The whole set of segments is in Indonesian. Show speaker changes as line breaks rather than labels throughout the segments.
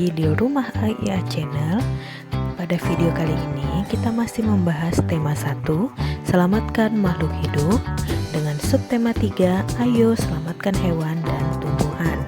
lagi di Rumah AIA Channel. Pada video kali ini kita masih membahas tema 1, selamatkan makhluk hidup, dengan subtema 3, ayo selamatkan hewan dan tumbuhan.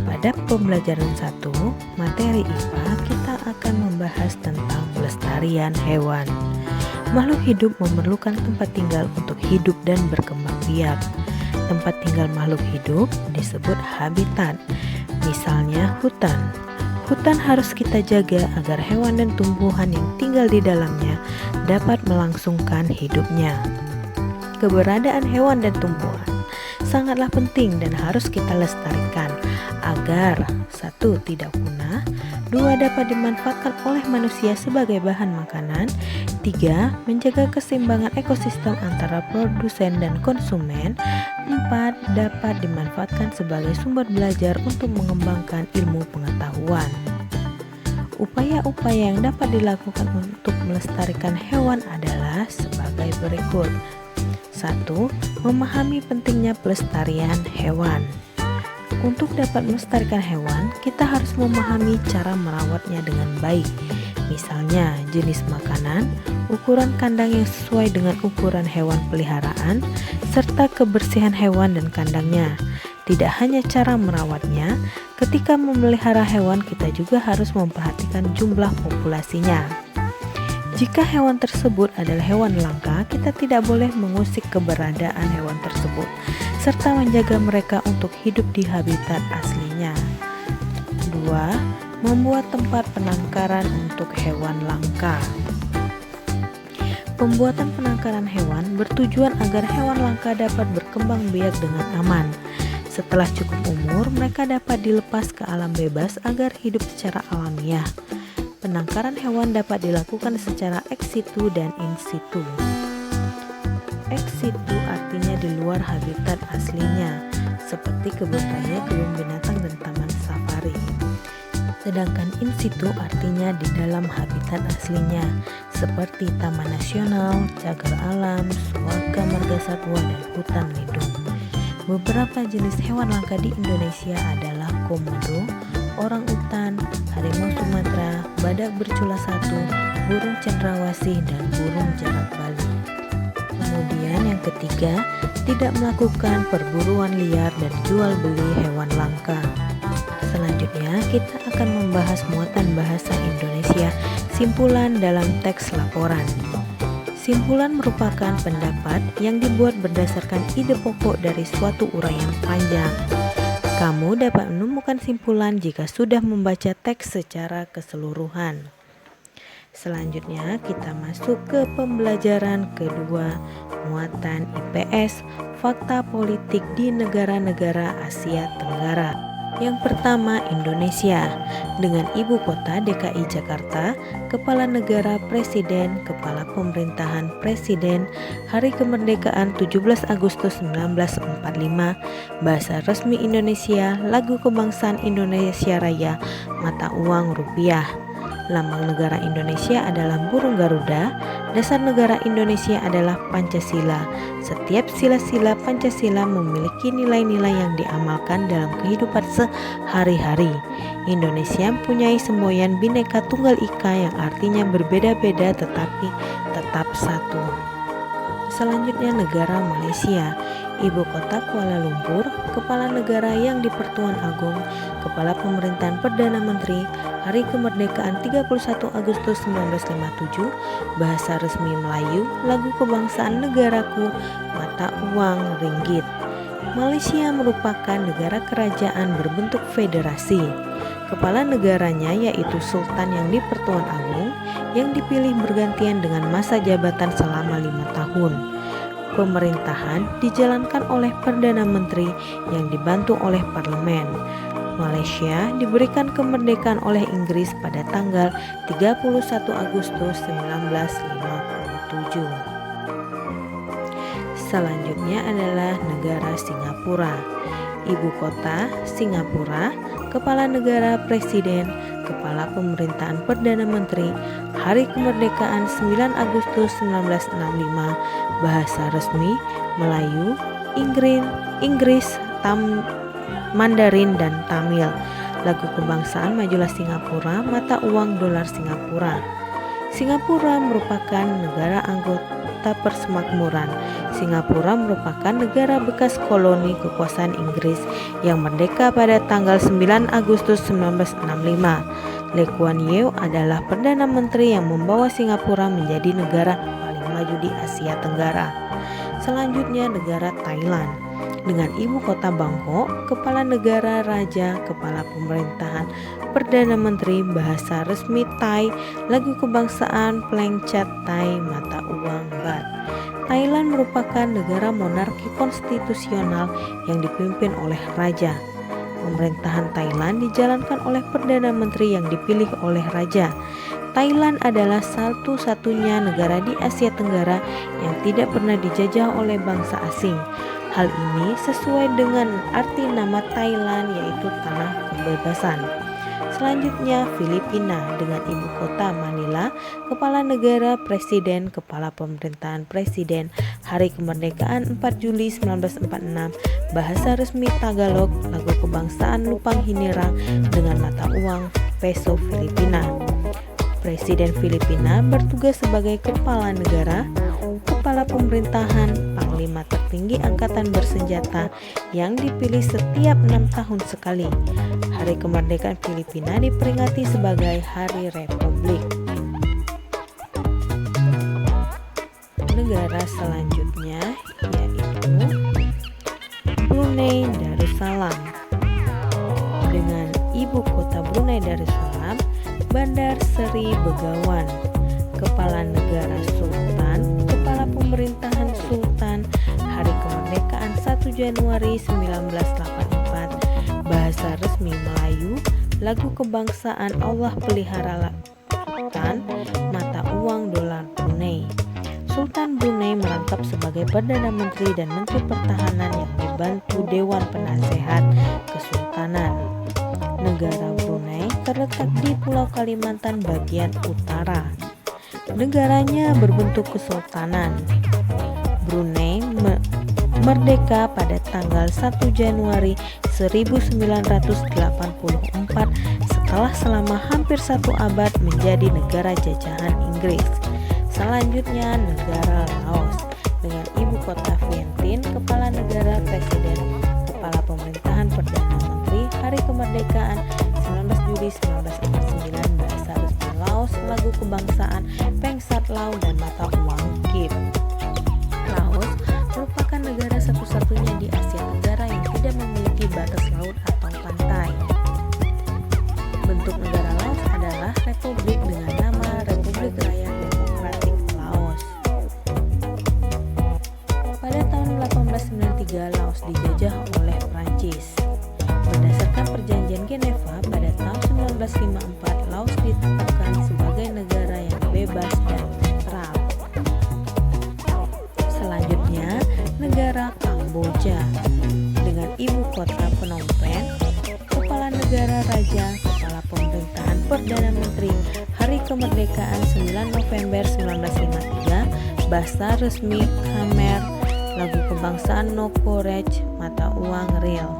Pada pembelajaran 1, materi IPA, kita akan membahas tentang pelestarian hewan. Makhluk hidup memerlukan tempat tinggal untuk hidup dan berkembang biak. Tempat tinggal makhluk hidup disebut habitat. Misalnya hutan. Hutan harus kita jaga agar hewan dan tumbuhan yang tinggal di dalamnya dapat melangsungkan hidupnya. Keberadaan hewan dan tumbuhan sangatlah penting dan harus kita lestarikan agar 1. Tidak punah, 2. Dapat dimanfaatkan oleh manusia sebagai bahan makanan, 3. Menjaga keseimbangan ekosistem antara produsen dan konsumen, 4. Dapat dimanfaatkan sebagai sumber belajar untuk mengembangkan ilmu pengetahuan. Upaya-upaya yang dapat dilakukan untuk melestarikan hewan adalah sebagai berikut. 1. Memahami pentingnya pelestarian hewan. Untuk dapat melestarikan hewan, kita harus memahami cara merawatnya dengan baik. Misalnya, jenis makanan, ukuran kandang yang sesuai dengan ukuran hewan peliharaan, serta kebersihan hewan dan kandangnya. Tidak hanya cara merawatnya, ketika memelihara hewan kita juga harus memperhatikan jumlah populasinya. Jika hewan tersebut adalah hewan langka, kita tidak boleh mengusik keberadaan hewan tersebut, serta menjaga mereka untuk hidup di habitat aslinya. 2. Membuat tempat penangkaran untuk hewan langka. Pembuatan penangkaran hewan bertujuan agar hewan langka dapat berkembang biak dengan aman. Setelah cukup umur, mereka dapat dilepas ke alam bebas agar hidup secara alamiah. Penangkaran hewan dapat dilakukan secara ex situ dan in situ. Ex situ artinya di luar habitat aslinya, seperti kebun raya, kebun binatang, dan taman safari. Sedangkan in situ artinya di dalam habitat aslinya, seperti taman nasional, cagar alam, suaka marga satwa, dan hutan lindung. Beberapa jenis hewan langka di Indonesia adalah komodo, orang utan, harimau Sumatera, badak bercula 1, burung cendrawasih, dan burung jalak Bali. Kemudian yang ketiga, tidak melakukan perburuan liar dan jual beli hewan langka. Selanjutnya kita akan membahas muatan bahasa Indonesia, simpulan dalam teks laporan. Simpulan merupakan pendapat yang dibuat berdasarkan ide pokok dari suatu uraian panjang. Kamu dapat menemukan simpulan jika sudah membaca teks secara keseluruhan. Selanjutnya kita masuk ke pembelajaran kedua, muatan IPS, fakta politik di negara-negara Asia Tenggara. Yang pertama, Indonesia dengan ibu kota DKI Jakarta, kepala negara presiden, kepala pemerintahan presiden, hari kemerdekaan 17 Agustus 1945, bahasa resmi Indonesia, lagu kebangsaan Indonesia Raya, mata uang rupiah. Lambang negara Indonesia adalah burung Garuda. Dasar negara Indonesia adalah Pancasila. Setiap sila-sila Pancasila memiliki nilai-nilai yang diamalkan dalam kehidupan sehari-hari. Indonesia mempunyai semboyan Bhinneka Tunggal Ika yang artinya berbeda-beda tetapi tetap satu. Selanjutnya negara Malaysia, ibu kota Kuala Lumpur, kepala negara yang di-Pertuan Agong, kepala pemerintahan Perdana Menteri, hari kemerdekaan 31 Agustus 1957, bahasa resmi Melayu, lagu kebangsaan negaraku, mata uang ringgit. Malaysia merupakan negara kerajaan berbentuk federasi. Kepala negaranya yaitu Sultan yang di-Pertuan Agong yang dipilih bergantian dengan masa jabatan selama 5 tahun. Pemerintahan dijalankan oleh Perdana Menteri yang dibantu oleh parlemen. Malaysia diberikan kemerdekaan oleh Inggris pada tanggal 31 Agustus 1957. Selanjutnya adalah negara Singapura. Ibu kota Singapura, kepala negara presiden, kepala pemerintahan Perdana Menteri, hari kemerdekaan 9 Agustus 1965, bahasa resmi Melayu, Inggris, Mandarin, dan Tamil. Lagu kebangsaan Majulah Singapura, mata uang dolar Singapura. Singapura merupakan negara anggota Persemakmuran. Singapura merupakan negara bekas koloni kekuasaan Inggris yang merdeka pada tanggal 9 Agustus 1965. Lee Kuan Yew adalah Perdana Menteri yang membawa Singapura menjadi negara paling maju di Asia Tenggara. Selanjutnya negara Thailand. Dengan ibu kota Bangkok, kepala negara, raja, kepala pemerintahan, Perdana Menteri, bahasa resmi Thai, lagu kebangsaan Pleng Chat Thai, mata uang baht. Thailand merupakan negara monarki konstitusional yang dipimpin oleh raja. Pemerintahan Thailand dijalankan oleh Perdana Menteri yang dipilih oleh raja. Thailand adalah satu-satunya negara di Asia Tenggara yang tidak pernah dijajah oleh bangsa asing. Hal ini sesuai dengan arti nama Thailand, yaitu tanah kebebasan. Selanjutnya Filipina dengan ibu kota Manila, kepala negara, presiden, kepala pemerintahan presiden, hari kemerdekaan 4 Juli 1946, bahasa resmi Tagalog, lagu kebangsaan Lupang Hinirang dengan mata uang peso Filipina. Presiden Filipina bertugas sebagai kepala negara, kepala pemerintahan, panglima tertinggi angkatan bersenjata yang dipilih setiap 6 tahun sekali. Hari kemerdekaan Filipina diperingati sebagai Hari Republik. Negara selanjutnya yaitu Brunei Darussalam. Dengan ibu kota Brunei Darussalam, Bandar Seri Begawan. Kepala negara Sultan, kepala pemerintahan Sultan, hari kemerdekaan 1 Januari 1984, bahasa resmi Melayu, lagu kebangsaan Allah Pelihara Sultan, mata uang dolar Brunei. Sultan Brunei merangkap sebagai Perdana Menteri dan Menteri Pertahanan yang dibantu Dewan Penasehat Kesultanan. Negara Brunei terletak di Pulau Kalimantan bagian utara. Negaranya berbentuk kesultanan. Brunei merdeka pada tanggal 1 Januari 1984 setelah selama hampir 1 abad menjadi negara jajahan Inggris. Selanjutnya negara Laos dengan ibu kota Vientiane, kepala negara, presiden, kepala pemerintahan, perdana menteri, hari kemerdekaan 19 Juli 1949, bahasa resmi Laos, lagu kebangsaan Peng Sat Lao dan mata uang Kip. Laos merupakan negara satu-satunya di Asia Tenggara yang tidak memiliki batas laut atau pantai. Bentuk negara Laos adalah republik dengan nama Republik Rakyat Demokratik Laos. Pada tahun 1893, Laos dijajah oleh Prancis. Berdasarkan perjanjian Geneva pada tahun 1954, Laos ditetapkan sebagai negara yang bebas dan netral. Selanjutnya, negara Kamboja dengan ibu kota Phnom Penh, kepala negara, raja, kepala pemerintahan, perdana menteri, hari kemerdekaan 9 November 1953, bahasa resmi Khmer, lagu kebangsaan Nokorech, mata uang Riel.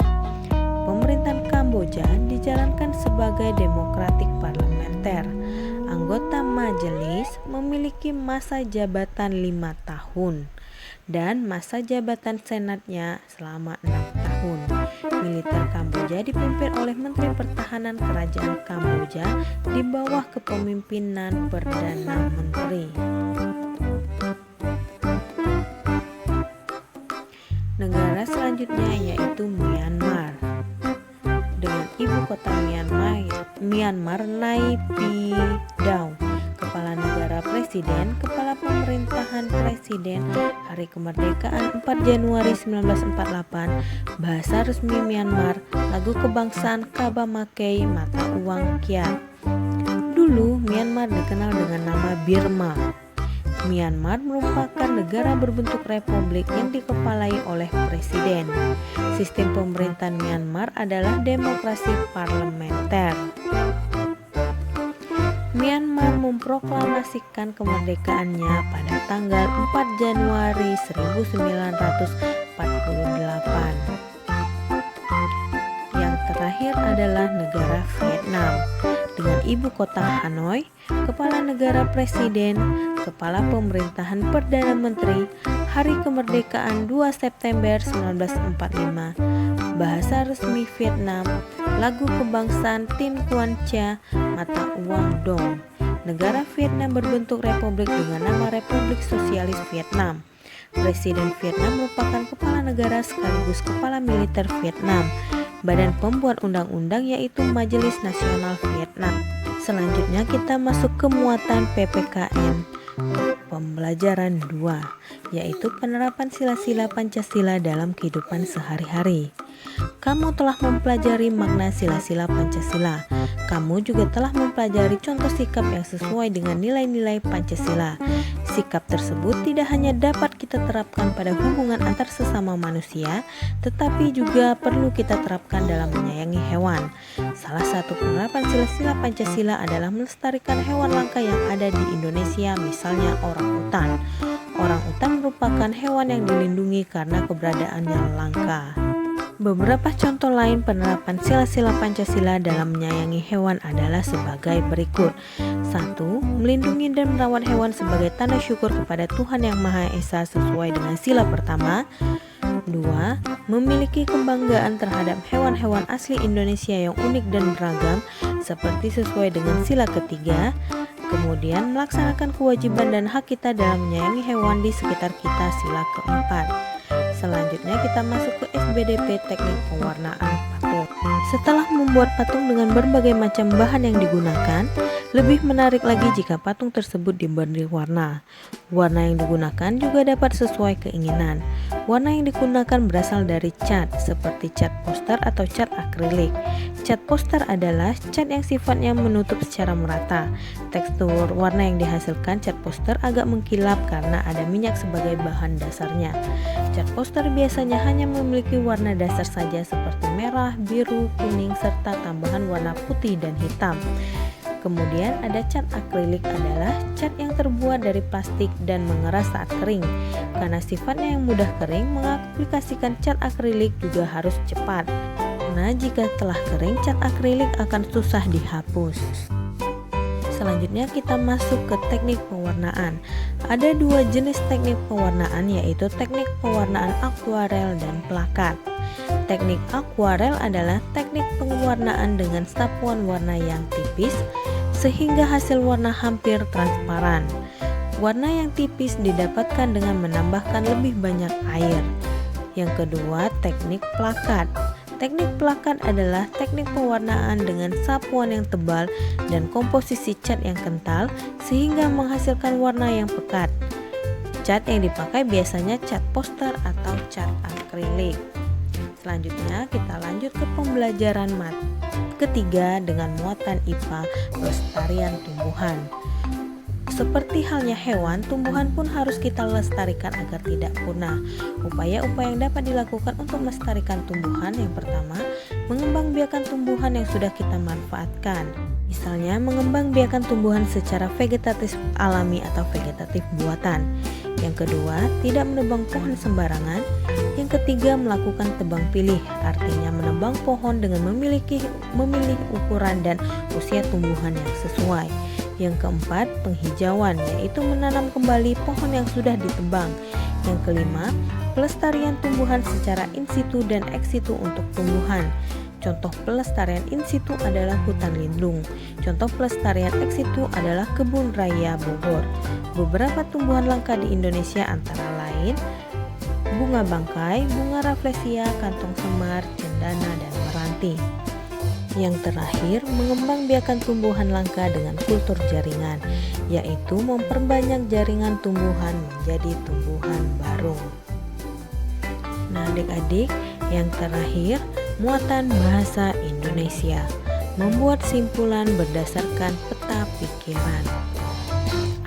Pemerintahan Kamboja dijalankan sebagai demokratik parlementer. Anggota majelis memiliki masa jabatan 5 tahun dan masa jabatan senatnya selama 6 tahun. Militer Kamboja dipimpin oleh Menteri Pertahanan Kerajaan Kamboja di bawah kepemimpinan Perdana Menteri. Negara selanjutnya yaitu Myanmar. Dengan ibu kota Myanmar Naypyidaw, kepala negara, presiden, kepala pemerintahan presiden, hari kemerdekaan 4 Januari 1948, bahasa resmi Myanmar, lagu kebangsaan Kaba Mackay, mata uang Kyat. Dulu Myanmar dikenal dengan nama Burma. Myanmar merupakan negara berbentuk republik yang dikepalai oleh presiden. Sistem pemerintahan Myanmar adalah demokrasi parlementer. Myanmar memproklamasikan kemerdekaannya pada tanggal 4 Januari 1948. Yang terakhir terakhir adalah negara Vietnam. Dengan ibu kota Hanoi, kepala negara presiden, kepala pemerintahan Perdana Menteri, hari kemerdekaan 2 September 1945, bahasa resmi Vietnam, lagu kebangsaan Tin Quan Chia, mata uang dong. Negara Vietnam berbentuk republik dengan nama Republik Sosialis Vietnam. Presiden Vietnam merupakan kepala negara sekaligus kepala militer Vietnam. Badan pembuat undang-undang yaitu Majelis Nasional Vietnam. Selanjutnya kita masuk ke muatan PPKN pembelajaran 2, yaitu penerapan sila-sila Pancasila dalam kehidupan sehari-hari. Kamu telah mempelajari makna sila-sila Pancasila. Kamu juga telah mempelajari contoh sikap yang sesuai dengan nilai-nilai Pancasila. Sikap tersebut tidak hanya dapat kita terapkan pada hubungan antar sesama manusia, tetapi juga perlu kita terapkan dalam menyayangi hewan. Salah satu penerapan sila-sila Pancasila adalah melestarikan hewan langka yang ada di Indonesia, misalnya orang utan. Orang utan merupakan hewan yang dilindungi karena keberadaannya langka. Beberapa contoh lain penerapan sila-sila Pancasila dalam menyayangi hewan adalah sebagai berikut. 1. Melindungi dan merawat hewan sebagai tanda syukur kepada Tuhan Yang Maha Esa sesuai dengan sila pertama. 2. Memiliki kebanggaan terhadap hewan-hewan asli Indonesia yang unik dan beragam seperti sesuai dengan sila ketiga. Kemudian melaksanakan kewajiban dan hak kita dalam menyayangi hewan di sekitar kita, sila keempat. Selanjutnya kita masuk ke SBDP teknik pewarnaan patung. Setelah membuat patung dengan berbagai macam bahan yang digunakan, lebih menarik lagi jika patung tersebut diberi warna. Warna yang digunakan juga dapat sesuai keinginan. Warna yang digunakan berasal dari cat, seperti cat poster atau cat akrilik. Cat poster adalah cat yang sifatnya menutup secara merata. Tekstur warna yang dihasilkan cat poster agak mengkilap karena ada minyak sebagai bahan dasarnya. Cat poster biasanya hanya memiliki warna dasar saja seperti merah, biru, kuning, serta tambahan warna putih dan hitam. Kemudian ada cat akrilik adalah cat yang terbuat dari plastik dan mengeras saat kering. Karena sifatnya yang mudah kering, mengaplikasikan cat akrilik juga harus cepat. Karena jika telah kering, cat akrilik akan susah dihapus. Selanjutnya kita masuk ke teknik pewarnaan. Ada dua jenis teknik pewarnaan, yaitu teknik pewarnaan akuarel dan plakat. Teknik akuarel adalah teknik pewarnaan dengan sapuan warna yang tipis sehingga hasil warna hampir transparan. Warna yang tipis didapatkan dengan menambahkan lebih banyak air. Yang kedua, teknik plakat. Teknik plakat adalah teknik pewarnaan dengan sapuan yang tebal dan komposisi cat yang kental sehingga menghasilkan warna yang pekat. Cat yang dipakai biasanya cat poster atau cat akrilik. Selanjutnya kita lanjut ke pembelajaran ketiga dengan muatan IPA pelestarian tumbuhan. Seperti halnya hewan, tumbuhan pun harus kita lestarikan agar tidak punah. Upaya-upaya yang dapat dilakukan untuk melestarikan tumbuhan, yang pertama, mengembangbiakan tumbuhan yang sudah kita manfaatkan. Misalnya, mengembangbiakan tumbuhan secara vegetatif alami atau vegetatif buatan. Yang kedua, tidak menebang pohon sembarangan. Yang ketiga, melakukan tebang pilih, artinya menebang pohon dengan memilih ukuran dan usia tumbuhan yang sesuai. Yang keempat, penghijauan, yaitu menanam kembali pohon yang sudah ditebang. Yang kelima, pelestarian tumbuhan secara in situ dan ex situ untuk tumbuhan. Contoh pelestarian in situ adalah hutan lindung. Contoh pelestarian ex situ adalah kebun raya Bogor. Beberapa tumbuhan langka di Indonesia antara lain bunga bangkai, bunga rafflesia, kantong semar, cendana, dan meranti. Yang terakhir, mengembangbiakan tumbuhan langka dengan kultur jaringan, yaitu memperbanyak jaringan tumbuhan menjadi tumbuhan baru. Nah adik-adik, yang terakhir, muatan bahasa Indonesia, membuat simpulan berdasarkan peta pikiran.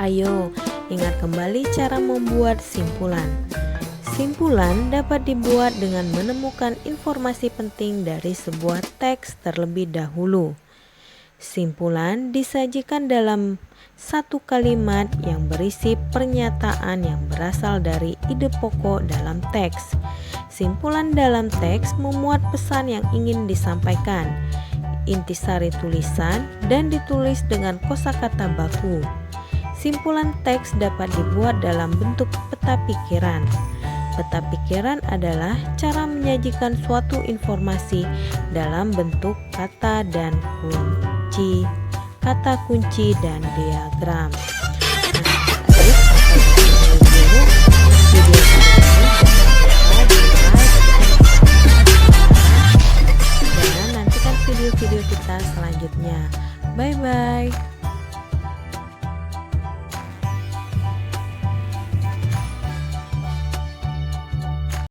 Ayo, ingat kembali cara membuat simpulan. Simpulan dapat dibuat dengan menemukan informasi penting dari sebuah teks terlebih dahulu. Simpulan disajikan dalam satu kalimat yang berisi pernyataan yang berasal dari ide pokok dalam teks. Simpulan dalam teks memuat pesan yang ingin disampaikan. Intisari tulisan dan ditulis dengan kosakata baku. Simpulan teks dapat dibuat dalam bentuk peta pikiran. Peta pikiran adalah cara menyajikan suatu informasi dalam bentuk kata kunci dan diagram. Jangan nantikan video-video kita selanjutnya. Bye bye.